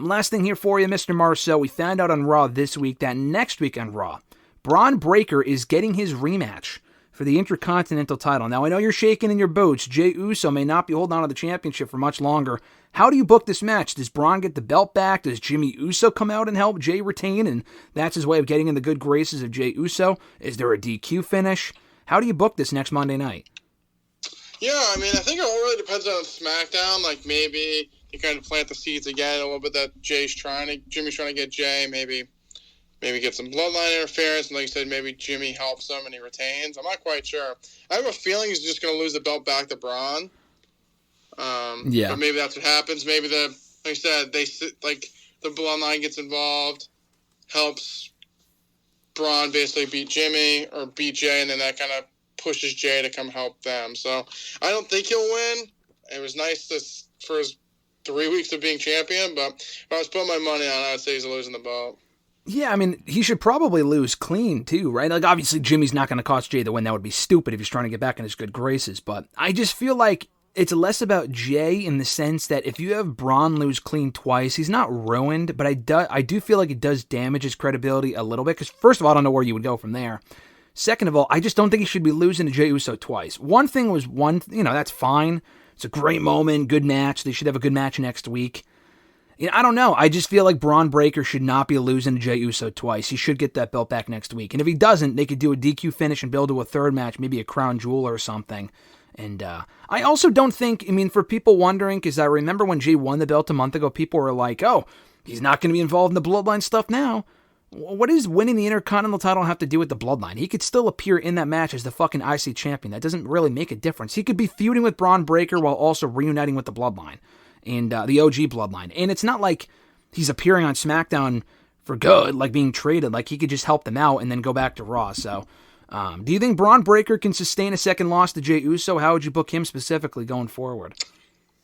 Last thing here for you, Mr. Marceau. We found out on Raw this week that next week on Raw, Bron Breakker is getting his rematch for the Intercontinental title. Now, I know you're shaking in your boots. Jey Uso may not be holding on to the championship for much longer. How do you book this match? Does Bron get the belt back? Does Jimmy Uso come out and help Jey retain, and that's his way of getting in the good graces of Jey Uso? Is there a DQ finish? How do you book this next Monday night? Yeah, I mean, I think it all really depends on SmackDown. Like, maybe you kind of plant the seeds again a little bit that Jimmy's trying to get Jey. Maybe get some bloodline interference, and like you said, maybe Jimmy helps him and he retains. I'm not quite sure. I have a feeling he's just going to lose the belt back to Bron. Yeah. But maybe that's what happens. Maybe like I said, the bloodline gets involved, helps Bron basically beat Jimmy or beat Jey, and then that kind of pushes Jey to come help them. So I don't think he'll win. It was nice for his 3 weeks of being champion, but if I was putting my money on it, I'd say he's losing the belt. Yeah, I mean, he should probably lose clean, too, right? Like, obviously, Jimmy's not going to cost Jey the win. That would be stupid if he's trying to get back in his good graces. But I just feel like it's less about Jey in the sense that if you have Bron lose clean twice, he's not ruined, but I do feel like it does damage his credibility a little bit, because first of all, I don't know where you would go from there. Second of all, I just don't think he should be losing to Jey Uso twice. One thing was that's fine. It's a great moment, good match. They should have a good match next week. I don't know. I just feel like Bron Breakker should not be losing to Jey Uso twice. He should get that belt back next week. And if he doesn't, they could do a DQ finish and build to a third match, maybe a crown jewel or something. And I also don't think, for people wondering, because I remember when Jey won the belt a month ago, people were like, oh, he's not going to be involved in the Bloodline stuff now. What does winning the Intercontinental title have to do with the Bloodline? He could still appear in that match as the fucking IC champion. That doesn't really make a difference. He could be feuding with Bron Breakker while also reuniting with the Bloodline. And the OG Bloodline. And it's not like he's appearing on SmackDown for good, like being traded. Like, he could just help them out and then go back to Raw. So, do you think Bron Breakker can sustain a second loss to Jey Uso? How would you book him specifically going forward?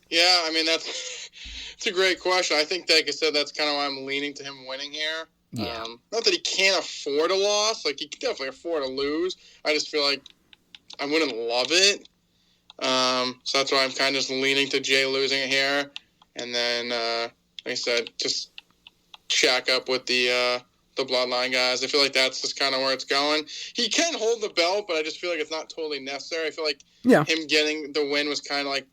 Yeah, it's a great question. I think, like I said, that's kind of why I'm leaning to him winning here. Yeah. Not that he can't afford a loss. Like, he can definitely afford to lose. I just feel like I wouldn't love it. So that's why I'm kind of just leaning to Jey losing it here. And then, like I said, just shack up with the Bloodline guys. I feel like that's just kind of where it's going. He can hold the belt, but I just feel like it's not totally necessary. I feel like him getting the win was kind of like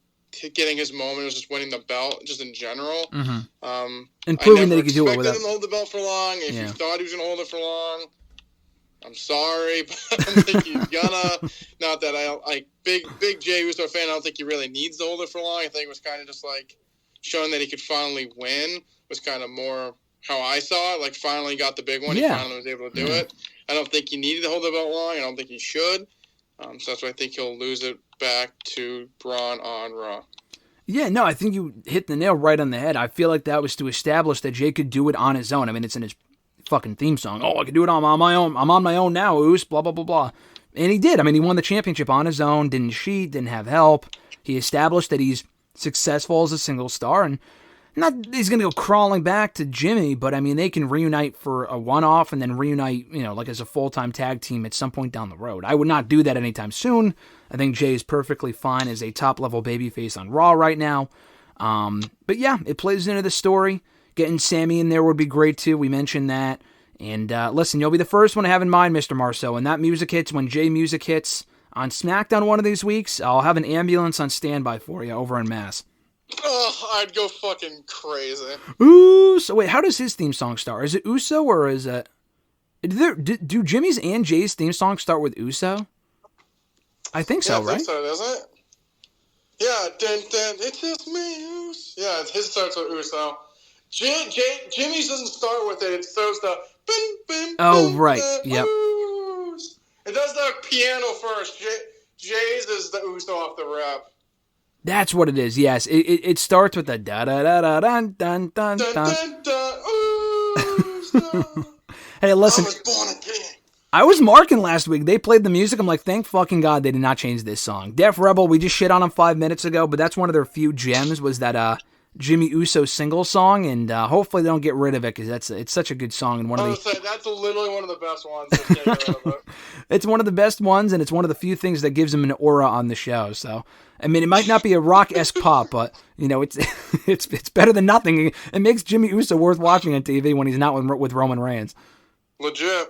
getting his moment. It was just winning the belt, just in general. Mm-hmm. And proving that he could do it with I never expected him to hold the belt for long. If you thought he was going to hold it for long, I'm sorry, but I don't think he's gonna. Not that I like big Jey Uso fan. I don't think he really needs to hold it for long. I think it was kind of just like showing that he could finally win was kind of more how I saw it. Like, finally got the big one. He finally was able to do it. I don't think he needed to hold the belt long. I don't think he should. So that's why I think he'll lose it back to Bron on Raw. Yeah, no, I think you hit the nail right on the head. I feel like that was to establish that Jey could do it on his own. It's in his fucking theme song. Oh, I can do it on my own. I'm on my own now, Oos, blah, blah, blah, blah. And he did. He won the championship on his own, didn't cheat, didn't have help. He established that he's successful as a single star, and not he's going to go crawling back to Jimmy, but they can reunite for a one-off and then reunite, like as a full-time tag team at some point down the road. I would not do that anytime soon. I think Jey is perfectly fine as a top-level babyface on Raw right now. But yeah, it plays into the story. Getting Sammy in there would be great too. We mentioned that. And listen, you'll be the first one to have in mind, Mr. Marceau. When that music hits, when Jey music hits on SmackDown one of these weeks, I'll have an ambulance on standby for you over in Mass. Oh, I'd go fucking crazy. Ooh, so wait, how does his theme song start? Is it Uso or is it... Do Jimmy's and Jey's theme song start with Uso? I think so, right? I think so, doesn't it? Yeah, it's just me, Uso. Yeah, his starts with Uso. Jimmy's doesn't start with it. It starts the... Bing, bing, oh, bing, right. bing, Yep. Uso. It does the piano first. Jey's is the Uso off the rap. That's what it is, yes. It starts with the da-da-da-da-dun-dun-dun-dun. Hey, listen. I was born again. I was marking last week. They played the music. I'm like, thank fucking God they did not change this song. Def Rebel, we just shit on them 5 minutes ago, but that's one of their few gems was that Jimmy Uso single song, and hopefully they don't get rid of it because it's such a good song and one of the. That's literally one of the best ones. They can't get rid of it. It's one of the best ones, and it's one of the few things that gives him an aura on the show. So, I mean, it might not be a rock-esque pop, but it's better than nothing. It makes Jimmy Uso worth watching on TV when he's not with Roman Reigns. Legit.